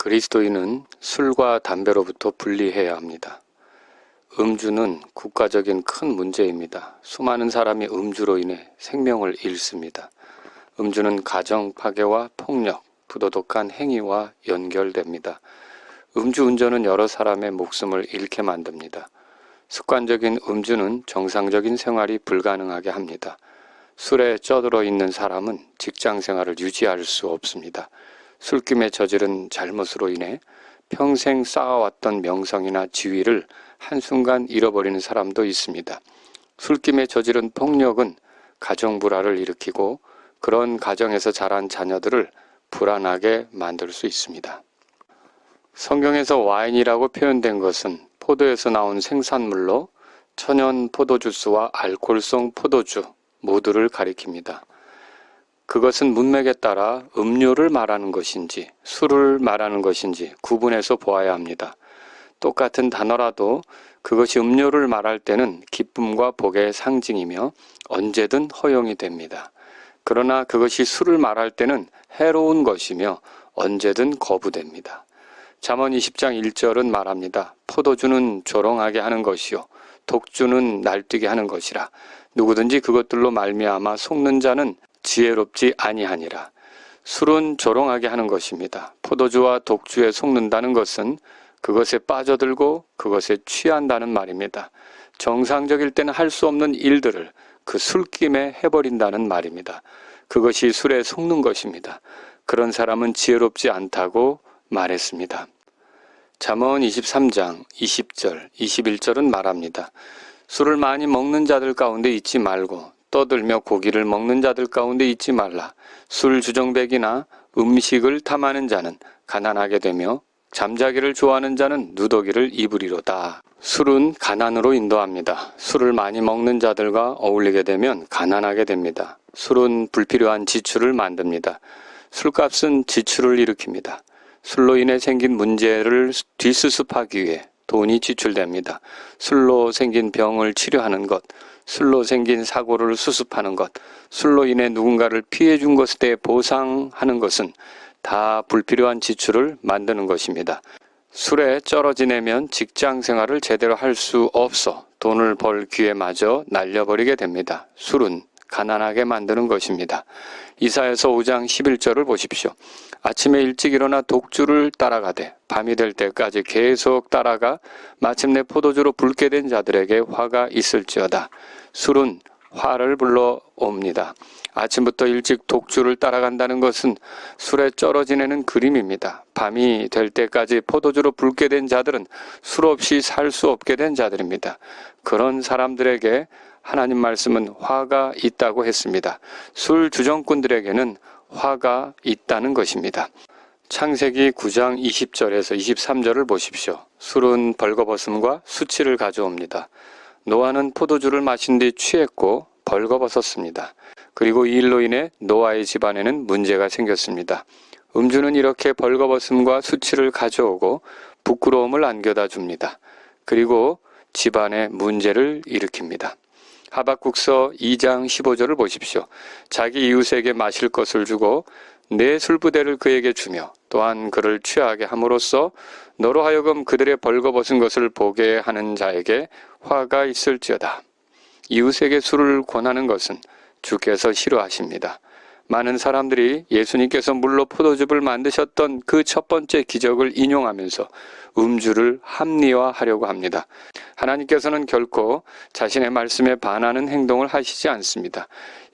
그리스도인은 술과 담배로부터 분리해야 합니다. 음주는 국가적인 큰 문제입니다. 수많은 사람이 음주로 인해 생명을 잃습니다. 음주는 가정 파괴와 폭력, 부도덕한 행위와 연결됩니다. 음주운전은 여러 사람의 목숨을 잃게 만듭니다. 습관적인 음주는 정상적인 생활이 불가능하게 합니다. 술에 쪄들어 있는 사람은 직장 생활을 유지할 수 없습니다. 술김에 저지른 잘못으로 인해 평생 쌓아왔던 명성이나 지위를 한순간 잃어버리는 사람도 있습니다. 술김에 저지른 폭력은 가정 불화를 일으키고 그런 가정에서 자란 자녀들을 불안하게 만들 수 있습니다. 성경에서 와인이라고 표현된 것은 포도에서 나온 생산물로 천연 포도주스와 알코올성 포도주 모두를 가리킵니다. 그것은 문맥에 따라 음료를 말하는 것인지 술을 말하는 것인지 구분해서 보아야 합니다. 똑같은 단어라도 그것이 음료를 말할 때는 기쁨과 복의 상징이며 언제든 허용이 됩니다. 그러나 그것이 술을 말할 때는 해로운 것이며 언제든 거부됩니다. 잠언 20장 1절은 말합니다. 포도주는 조롱하게 하는 것이요 독주는 날뛰게 하는 것이라. 누구든지 그것들로 말미암아 속는 자는 지혜롭지 아니하니라. 술은 조롱하게 하는 것입니다. 포도주와 독주에 속는다는 것은 그것에 빠져들고 그것에 취한다는 말입니다. 정상적일 때는 할 수 없는 일들을 그 술김에 해버린다는 말입니다. 그것이 술에 속는 것입니다. 그런 사람은 지혜롭지 않다고 말했습니다. 잠언 23장 20절, 21절은 말합니다. 술을 많이 먹는 자들 가운데 있지 말고 떠들며 고기를 먹는 자들 가운데 있지 말라. 술 주정뱅이나 음식을 탐하는 자는 가난하게 되며 잠자기를 좋아하는 자는 누더기를 입으리로다. 술은 가난으로 인도합니다. 술을 많이 먹는 자들과 어울리게 되면 가난하게 됩니다. 술은 불필요한 지출을 만듭니다. 술값은 지출을 일으킵니다. 술로 인해 생긴 문제를 뒷수습하기 위해 돈이 지출됩니다. 술로 생긴 병을 치료하는 것, 술로 생긴 사고를 수습하는 것, 술로 인해 누군가를 피해 준 것에 대해 보상하는 것은 다 불필요한 지출을 만드는 것입니다. 술에 쩔어 지내면 직장 생활을 제대로 할 수 없어 돈을 벌 기회마저 날려버리게 됩니다. 술은 가난하게 만드는 것입니다. 이사야서 5장 11절을 보십시오. 아침에 일찍 일어나 독주를 따라가되 밤이 될 때까지 계속 따라가 마침내 포도주로 붉게 된 자들에게 화가 있을지어다. 술은 화를 불러옵니다. 아침부터 일찍 독주를 따라간다는 것은 술에 쩔어 지내는 그림입니다. 밤이 될 때까지 포도주로 붉게 된 자들은 술 없이 살 수 없게 된 자들입니다. 그런 사람들에게 하나님 말씀은 화가 있다고 했습니다. 술 주정꾼들에게는 화가 있다는 것입니다. 창세기 9장 20절에서 23절을 보십시오. 술은 벌거벗음과 수치를 가져옵니다. 노아는 포도주를 마신 뒤 취했고 벌거벗었습니다. 그리고 이 일로 인해 노아의 집안에는 문제가 생겼습니다. 음주는 이렇게 벌거벗음과 수치를 가져오고 부끄러움을 안겨다 줍니다. 그리고 집안에 문제를 일으킵니다. 하박국서 2장 15절을 보십시오. 자기 이웃에게 마실 것을 주고 내 술부대를 그에게 주며 또한 그를 취하게 함으로써 너로 하여금 그들의 벌거벗은 것을 보게 하는 자에게 화가 있을지어다. 이웃에게 술을 권하는 것은 주께서 싫어하십니다. 많은 사람들이 예수님께서 물로 포도즙을 만드셨던 그 첫 번째 기적을 인용하면서 음주를 합리화하려고 합니다. 하나님께서는 결코 자신의 말씀에 반하는 행동을 하시지 않습니다.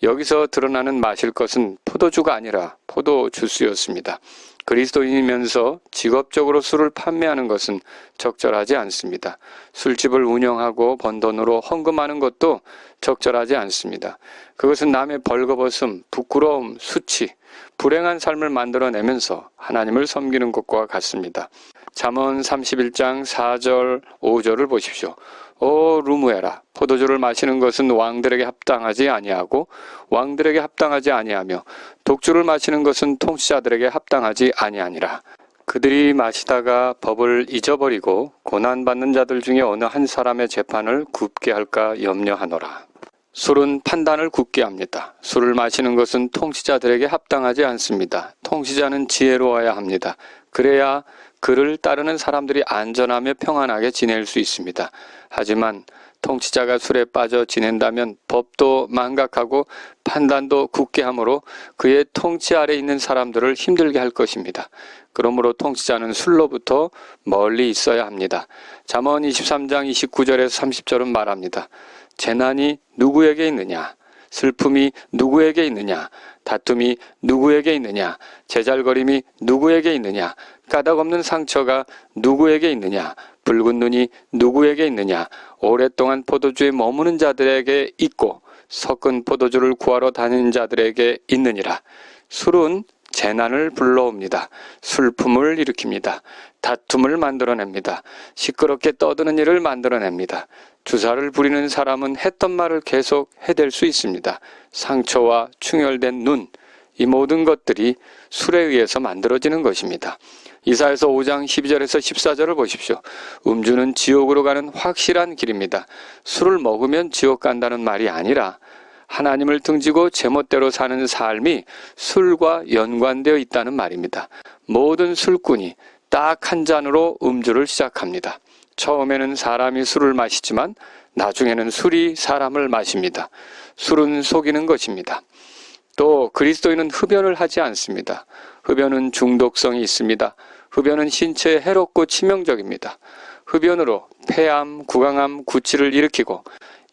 여기서 드러나는 마실 것은 포도주가 아니라 포도주스였습니다. 그리스도인이면서 직업적으로 술을 판매하는 것은 적절하지 않습니다. 술집을 운영하고 번 돈으로 헌금하는 것도 적절하지 않습니다. 그것은 남의 벌거벗음, 부끄러움, 수치, 불행한 삶을 만들어내면서 하나님을 섬기는 것과 같습니다. 잠언 31장 4절, 5절을 보십시오. 오 루무에라, 포도주를 마시는 것은 왕들에게 합당하지 아니하고 왕들에게 합당하지 아니하며 독주를 마시는 것은 통치자들에게 합당하지 아니하니라. 그들이 마시다가 법을 잊어버리고 고난받는 자들 중에 어느 한 사람의 재판을 굽게 할까 염려하노라. 술은 판단을 굳게 합니다. 술을 마시는 것은 통치자들에게 합당하지 않습니다. 통치자는 지혜로워야 합니다. 그래야 그를 따르는 사람들이 안전하며 평안하게 지낼 수 있습니다. 하지만 통치자가 술에 빠져 지낸다면 법도 망각하고 판단도 굳게 하므로 그의 통치 아래 있는 사람들을 힘들게 할 것입니다. 그러므로 통치자는 술로부터 멀리 있어야 합니다. 잠언 23장 29절에서 30절은 말합니다. 재난이 누구에게 있느냐? 슬픔이 누구에게 있느냐? 다툼이 누구에게 있느냐? 제잘거림이 누구에게 있느냐? 까닭없는 상처가 누구에게 있느냐? 붉은 눈이 누구에게 있느냐? 오랫동안 포도주에 머무는 자들에게 있고 섞은 포도주를 구하러 다니는 자들에게 있느니라. 술은 재난을 불러옵니다. 슬픔을 일으킵니다. 다툼을 만들어냅니다. 시끄럽게 떠드는 일을 만들어냅니다. 주사를 부리는 사람은 했던 말을 계속 해댈 수 있습니다. 상처와 충혈된 눈, 이 모든 것들이 술에 의해서 만들어지는 것입니다. 이사야서 5장 12절에서 14절을 보십시오. 음주는 지옥으로 가는 확실한 길입니다. 술을 먹으면 지옥 간다는 말이 아니라 하나님을 등지고 제멋대로 사는 삶이 술과 연관되어 있다는 말입니다. 모든 술꾼이 딱 한 잔으로 음주를 시작합니다. 처음에는 사람이 술을 마시지만 나중에는 술이 사람을 마십니다. 술은 속이는 것입니다. 또 그리스도인은 흡연을 하지 않습니다. 흡연은 중독성이 있습니다. 흡연은 신체에 해롭고 치명적입니다. 흡연으로 폐암, 구강암, 구취를 일으키고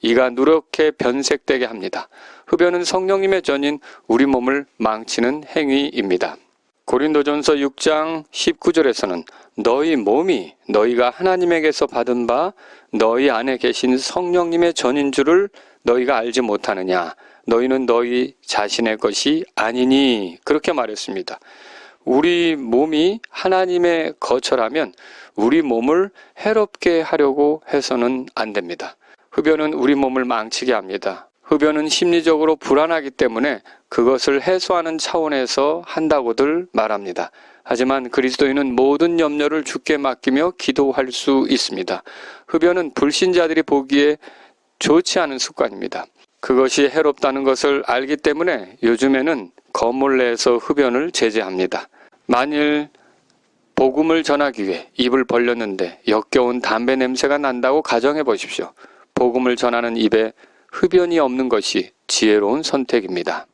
이가 누렇게 변색되게 합니다. 흡연은 성령님의 전인 우리 몸을 망치는 행위입니다. 고린도전서 6장 19절에서는 너희 몸이 너희가 하나님에게서 받은 바 너희 안에 계신 성령님의 전인 줄을 너희가 알지 못하느냐? 너희는 너희 자신의 것이 아니니 그렇게 말했습니다. 우리 몸이 하나님의 거처라면 우리 몸을 해롭게 하려고 해서는 안 됩니다. 흡연은 우리 몸을 망치게 합니다. 흡연은 심리적으로 불안하기 때문에 그것을 해소하는 차원에서 한다고들 말합니다. 하지만 그리스도인은 모든 염려를 주께 맡기며 기도할 수 있습니다. 흡연은 불신자들이 보기에 좋지 않은 습관입니다. 그것이 해롭다는 것을 알기 때문에 요즘에는 건물 내에서 흡연을 제재합니다. 만일 복음을 전하기 위해 입을 벌렸는데 역겨운 담배 냄새가 난다고 가정해 보십시오. 복음을 전하는 입에 흡연이 없는 것이 지혜로운 선택입니다.